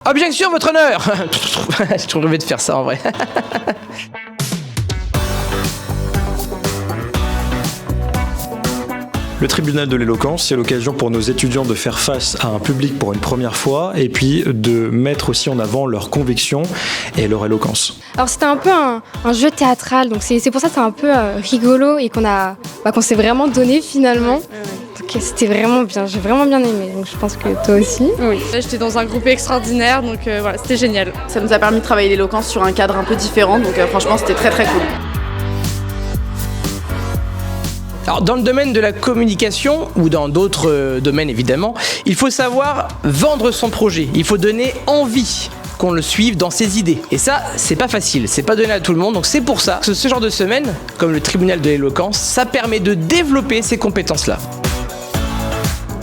Objection, votre honneur. J'ai toujours rêvé de faire ça en vrai. Le tribunal de l'éloquence, c'est l'occasion pour nos étudiants de faire face à un public pour une première fois et puis de mettre aussi en avant leurs convictions et leur éloquence. Alors c'était un peu un jeu théâtral, donc c'est pour ça que c'est un peu rigolo et qu'on s'est vraiment donné finalement. Donc c'était vraiment bien, j'ai vraiment bien aimé, donc je pense que toi aussi. Oui, j'étais dans un groupe extraordinaire, donc voilà, c'était génial. Ça nous a permis de travailler l'éloquence sur un cadre un peu différent, donc franchement c'était très très cool. Alors, dans le domaine de la communication, ou dans d'autres domaines évidemment, il faut savoir vendre son projet. Il faut donner envie qu'on le suive dans ses idées. Et ça, c'est pas facile, c'est pas donné à tout le monde. Donc c'est pour ça que ce genre de semaine, comme le tribunal de l'éloquence, ça permet de développer ces compétences-là.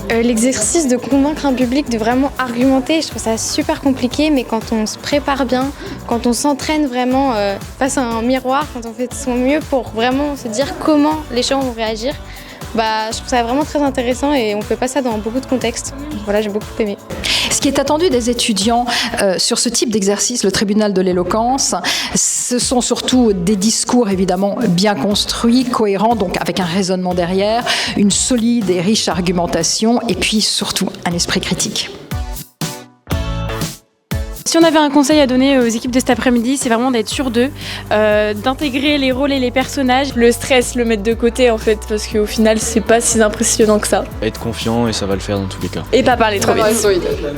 L'exercice de convaincre un public, de vraiment argumenter, je trouve ça super compliqué, mais quand on se prépare bien, quand on s'entraîne vraiment face à un miroir, quand on fait de son mieux pour vraiment se dire comment les gens vont réagir, je trouve ça vraiment très intéressant et on fait pas ça dans beaucoup de contextes. Voilà, j'ai beaucoup aimé. Ce qui est attendu des étudiants sur ce type d'exercice, le tribunal de l'éloquence, ce sont surtout des discours évidemment bien construits, cohérents, donc avec un raisonnement derrière, une solide et riche argumentation et puis surtout un esprit critique. Si on avait un conseil à donner aux équipes de cet après-midi, c'est vraiment d'être sûr d'eux, d'intégrer les rôles et les personnages. Le stress, le mettre de côté en fait, parce qu'au final, c'est pas si impressionnant que ça. Être confiant et ça va le faire dans tous les cas. Et pas parler trop vite.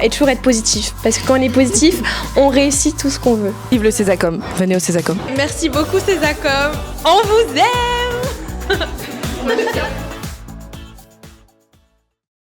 Et toujours être positif, parce que quand on est positif, on réussit tout ce qu'on veut. Vive le Césacom, venez au Césacom. Merci beaucoup Césacom, on vous aime.